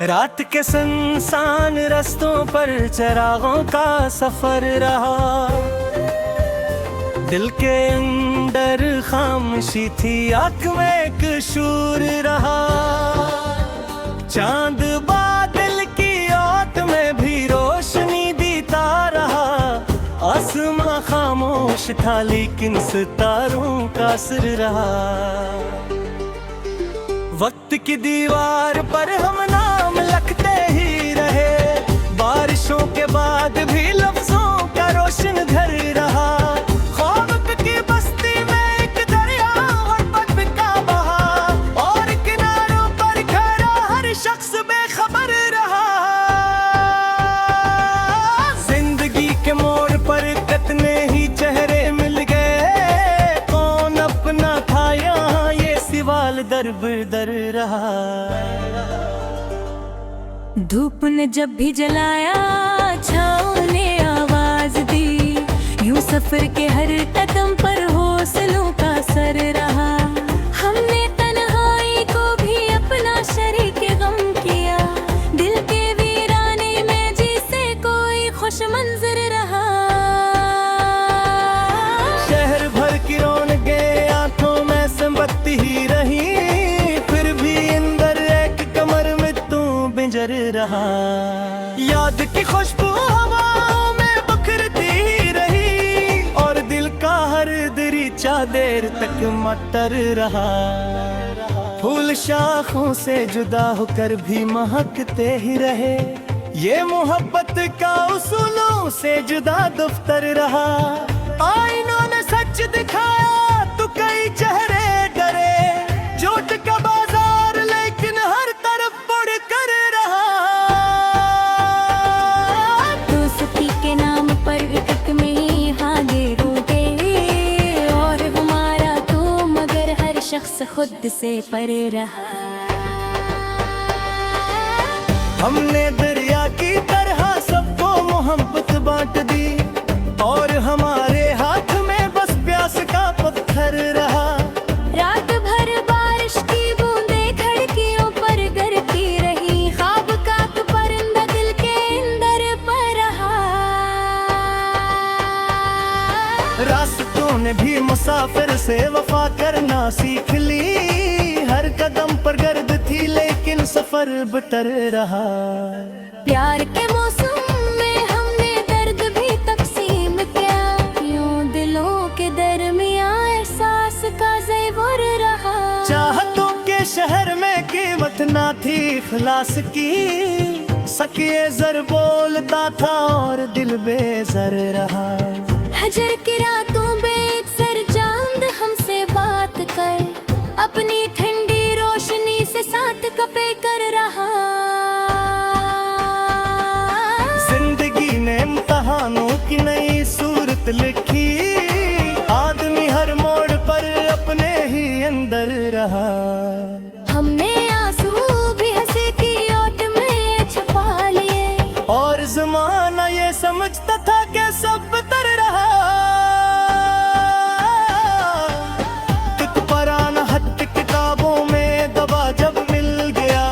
रात के सुनसान रास्तों पर चिरागों का सफर रहा। दिल के अंदर खामोशी थी, आँख में एक शूर रहा। चांद बादल की ओट में भी रोशनी देता रहा। आसमां खामोश था लेकिन सितारों का असर रहा। वक्त की दीवार पर हम नाम लिखते ही रहे। बारिशों के बाद भी लफ्जों का रोशन घर रहा। ख्वाब की बस्ती में एक दरिया और पग का बहा, और किनारों पर खड़ा हर शख्स बेखबर रहा। जिंदगी के मोड़ पर कितने ही चेहरे मिल गए, कौन अपना था यहाँ ये सवाल दर बदर रहा। धूप ने जब भी जलाया, छाँव ने आवाज दी। यूं सफर के हर कदम पर हौसलों का सर रहा। हमने तन्हाई को भी अपना शरीक गम किया। दिल के वीराने में जिसे कोई खुश मंजर रहा। शहर भर की रौनकें आंखों में संबत्ती ही रही, फिर भी अंदर एक कमर में तू बिंजर रहा। याद की खुशबू हवाओं में बिखरती रही, और दिल का हर दरीचा देर तक मटर रहा। फूल शाखों से जुदा होकर भी महकते ही रहे, ये मोहब्बत का उसूलों से जुदा दफ्तर रहा। आईनों ने सच दिखाया तो कई चेहरे डरे, झूठ का बाजार लेकिन हर तरफ बढ़ कर रहा। दोस्ती के नाम पर इश्क में ही आगे रोटे, और हमारा तो मगर हर शख्स खुद से परे रहा। हमने दरिया की तरह सबको मोहब्बत बांट दी, और हमारे हाथ में बस प्यास का पत्थर रहा। रात भर बारिश की बूंदें खिड़कियों पर गिरती रही। ख्वाब का तो परिंदा दिल के अंदर पर रहा। रास्तों ने भी मुसाफिर से वफा करना सीख ली। हर कदम पर गर्द थी लेकिन सफर बतर रहा। प्यार के मौसम में हमने दर्द भी तकसीम किया। यूं दिलों के दरमियां एहसास का ज़ेवर रहा। चाहतों के शहर में कीमत ना थी इखलास की, सकिए जर बोलता था और दिल बेजर रहा। हजर की रातों में सर चांद हमसे बात कर, अपनी ठंडी रोशनी से साथ कपे कर रहा। जिंदगी ने इम्तहानों की नई सूरत लिखी, आदमी हर मोड़ पर अपने ही अंदर रहा। हमने आंसू भी हंसी की ओट में छुपा लिए, और ज़माना ये समझता था कि सब तर रहा। तुक पराना हट किताबों में दबा जब मिल गया,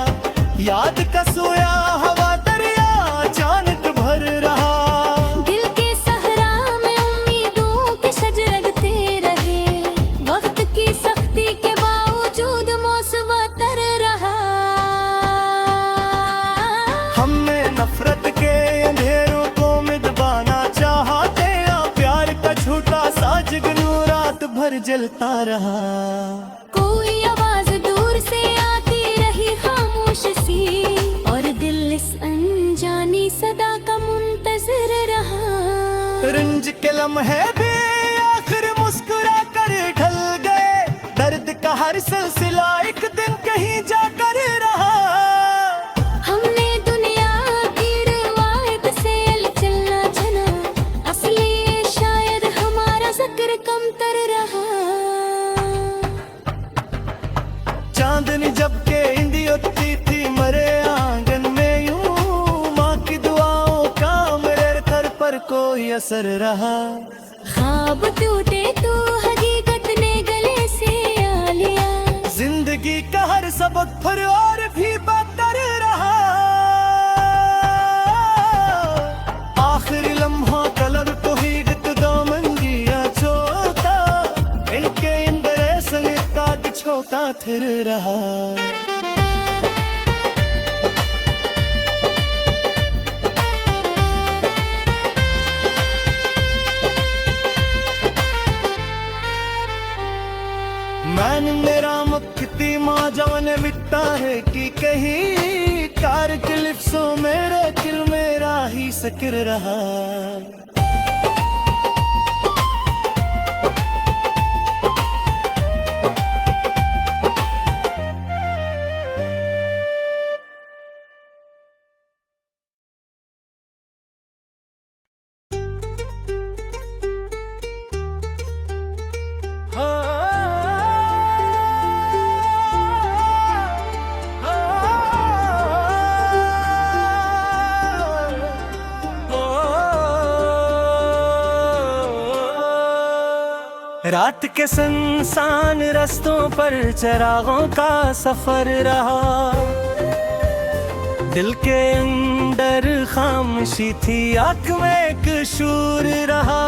याद का सोया हवा दरिया अचानक भर रहा। दिल के सहरा में उम्मीदों के शजरते रहे। वक्त की सख्ती के बावजूद मौसम तर रहा। हमने नफरत के अंधेरों को मिटवाना चाहा थे, प्यार का झूठा सा जुगनू रात भर जलता रहा। कोई आवाज दूर से आती रही खामोश सी, और दिल इस अनजानी सदा का मुंतजिर रहा। रंज के लम्हे भी आखिर मुस्कुरा कर ढल गए, दर्द का हर सिलसिला एक दिन कहीं जाकर रहा। हमने दुनिया की रिवायत से चलना चला, असली शायद हमारा जिक्र कमतर रहा। चांदनी जब के इंदी उठती थी मरे आंगन में, यूं माँ की दुआओं का मेरे घर पर कोई असर रहा। ख्वाब टूटे तो हकीकत ने गले से आ लिया। जिंदगी का हर सबक फिर और भी बदतर रहा। बरसों का थिर रहा। मैंने मेरा मुक्ति माँ जवन मिट्टा है कि कहीं कार क्लिप्सो मेरे किल मेरा ही सकिर रहा। रात के सुनसान रास्तों पर चिरागों का सफर रहा। दिल के अंदर खामोशी थी, आँख में एक शूर रहा।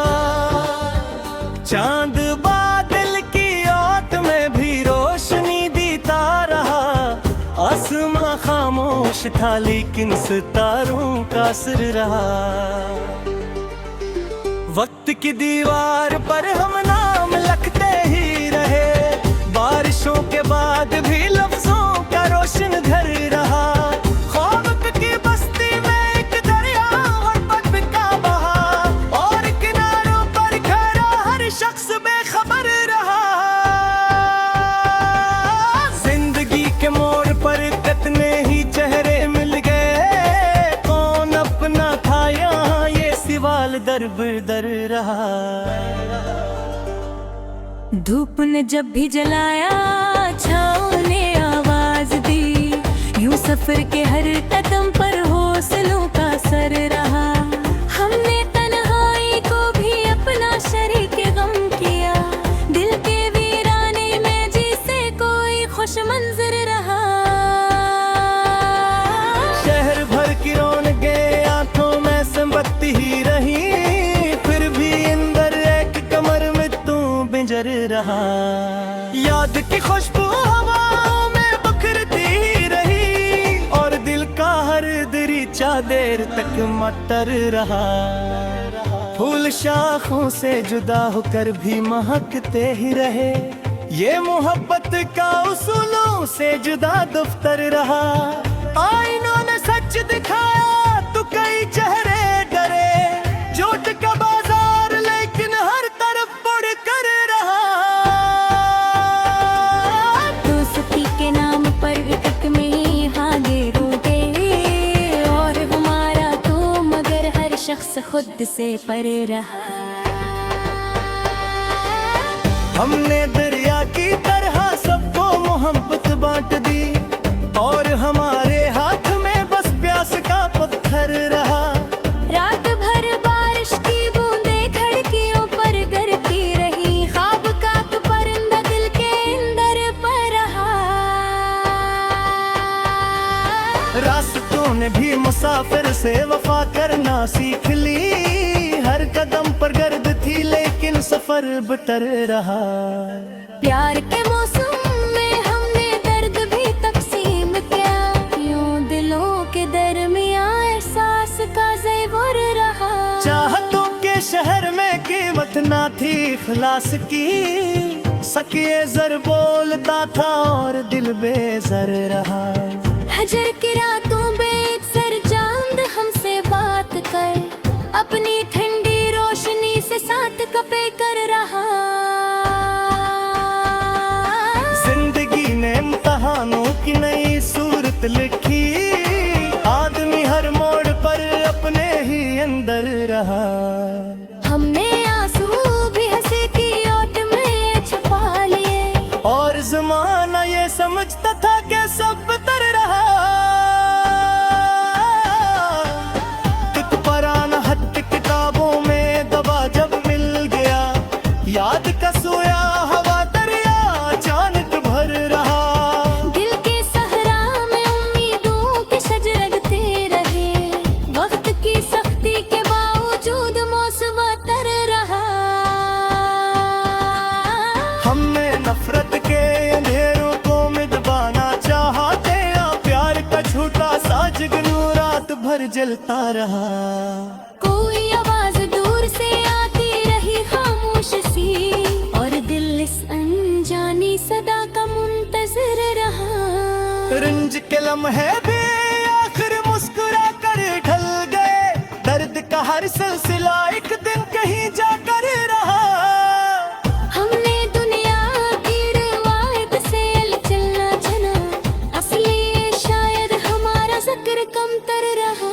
चांद बादल की ओट में भी रोशनी देता रहा। आसमां खामोश था लेकिन सितारों का सिर रहा। वक्त की दीवार पर हम नाम लिखते ही रहे। बारिशों के बाद भी लफ्जों का रोशन घर रहा। ख्वाब की बस्ती में एक दरिया गुर्बत का बहा, और किनारों पर खड़ा हर शख्स बेखबर रहा। जिंदगी के मोड़ पर कितने ही चेहरे मिल गए, कौन अपना था यहाँ ये सवाल दर बदर रहा। धूप ने जब भी जलाया, छाँव ने आवाज दी। यूं सफर के हर कदम पर हौसलों का सर रहा। हमने तन्हाई को भी अपना शरीक गम किया। दिल के वीराने में जैसे कोई खुश मंजर रहा। शहर भर की रौनकें आंखों में संबत्ती ही रही, फिर भी अंदर एक कमर में तू बिंजर रहा। याद की खुशबू हवाओं में बिखरती रही, और दिल का हर दरीचा देर तक मटर रहा। फूल शाखों से जुदा होकर भी महकते ही रहे, ये मोहब्बत का उसूलों से जुदा दफ्तर रहा। आईनों ने सच दिखाया तो कई चेहरे डरे, झूठ का बाजार लेकिन हर तरफ मुड़ कर रहा। दोस्ती के नाम पर इश्क में भागे रोगे, और हमारा तो मगर हर शख्स खुद से पर रहा। हमने दरिया की तरह सबको मोहब्बत बांट दी, और हमारे हाथ में बस प्यास का पत्थर रहा। रात भर बारिश की बूंदें खिड़कियों पर गिरती रही, ख्वाब का तो परिंदा दिल के अंदर पर रहा। रास्तों ने भी मुसाफिर से वफा करना सीख ली। हर कदम पर गर्द थी लेकिन सफर बटर रहा। प्यार के मौसम में हमने दर्द भी तकसीम किया, यूं दिलों के दरमियां एहसास का ज़ेवर रहा। चाहतों के शहर में कीमत ना थी इखलास की, सकिए जर बोलता था और दिल बेजर रहा। हजर की रातों में सर चांद हमसे बात कर, अपनी ठंडी रोशनी से साथ कपे कर रहा। जिंदगी ने इम्तहानों की नई सूरत लिखी, आदमी हर मोड़ पर अपने ही अंदर रहा। हमने आंसू भी हंसी की ओट में छुपा लिए, और जमाना ये समझता था कि सब तर रहा। तुक पराना हट किताबों में दबा जब मिल गया, याद का सोया हवा दरिया अचानक भर रहा। दिल के सहरा में उम्मीदों के शजरगते रहे, वक्त की सख्ती के बावजूद मौसम तर रहा। हमने नफरत के अंधेरों पर जलता रहा। कोई आवाज दूर से आती रही खामोश सी, और दिल इस अनजानी सदा का मुंतजिर रहा। रंज के लम्हे भी आखिर मुस्कुरा कर ढल गए, दर्द का हर सिलसिला एक दिन कहीं जाकर रहा। हमने दुनिया की रिवायत से चलना चला, असली शायद हमारा जिक्र कमतर रहा।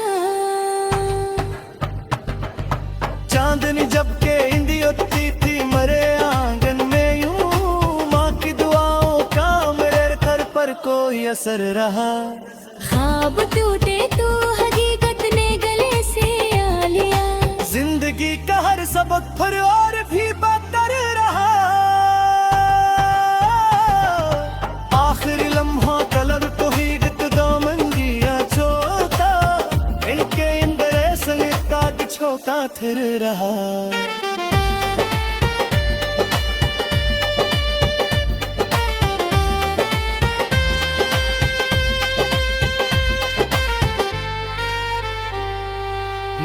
चांदनी जब के इंदी उठती थी मरे आंगन में, यूं माँ की दुआओं का मेरे घर पर कोई असर रहा। ख्वाब टूटे तो हकीकत ने गले से आ लिया, जिंदगी का हर सबक फिर और भी बदतर रहा। आखिरी लम्हा कलर तो ही दो मंजिया छोटा, इनके इंदर संगीता की छोटा थिर रहा।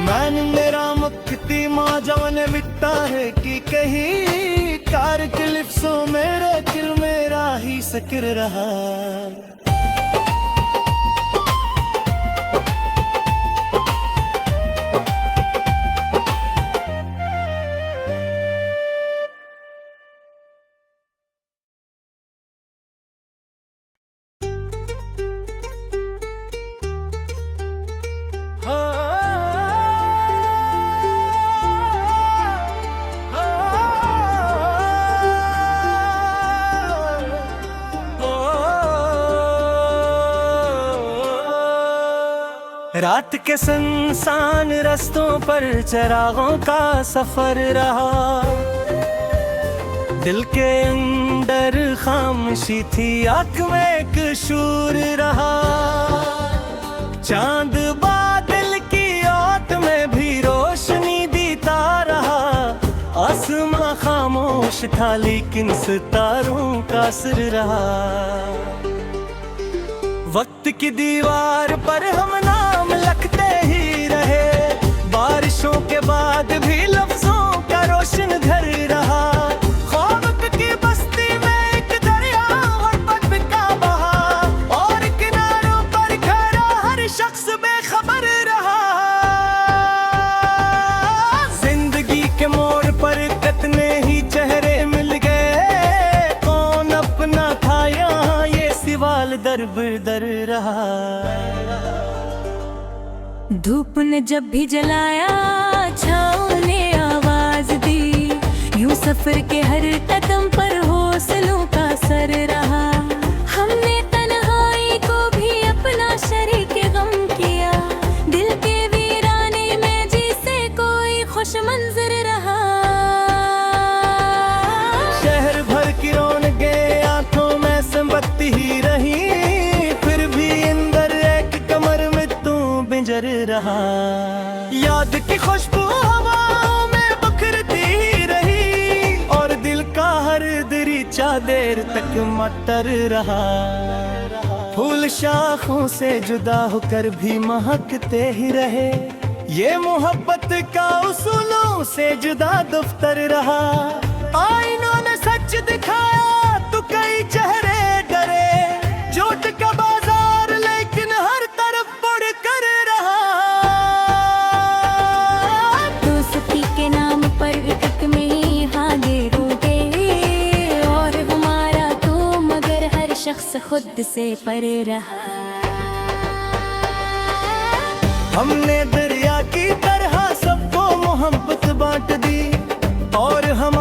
मैंने मेरा मुक्ति माँ जवन मिटता है कि कहीं कार क्लिप्सों मेरे दिल मेरा ही सकर रहा। रात के सुनसान रास्तों पर चरागों का सफर रहा। दिल के अंदर खामोशी थी, आँख में एक शूर रहा। चांद बादल की ओट में भी रोशनी देता रहा। आसमां खामोश था लेकिन सितारों का असर रहा। वक्त की दीवार पर हम नाम लिखते ही रहे, बारिशों के बाद भी लफ्जों का रोशन घर रहा। ख्वाब की बस्ती में एक दरिया और पद का बहा, और किनारों पर खड़ा हर शख्स बेखबर रहा। जिंदगी के मोड़ पर कितने ही चेहरे मिल गए, कौन अपना था यहाँ ये सवाल दर बदर रहा। धूप ने जब भी जलाया, छाँव ने आवाज दी, यूं सफर के हर कदम पर हौसलों का सर रहा। हमने तन्हाई को भी अपना शरीक गम किया, दिल के वीराने में जिसे कोई खुश मंजर रहा। शहर भर की रौनकें आंखों में संबत्ती ही रही, फिर भी अंदर एक कमर में तू बिंजर रहा। याद की खुशबू हवाओं में बिखरती रही, और दिल का हर दरीचा देर तक मटर रहा। फूल शाखों से जुदा होकर भी महकते ही रहे, ये मोहब्बत का उसूलों से जुदा दफ्तर रहा। आईनों ने सच दिखाया तो कई चेहरे डरे, झूठ का बाजार लेकिन हर तरफ बढ़ कर रहा। दोस्ती के नाम पर इश्क में ही आगे रोके, और हमारा तो मगर हर शख्स खुद से पर रहा। हमने दरिया की तरह सबको मोहब्बत बांट दी, और हम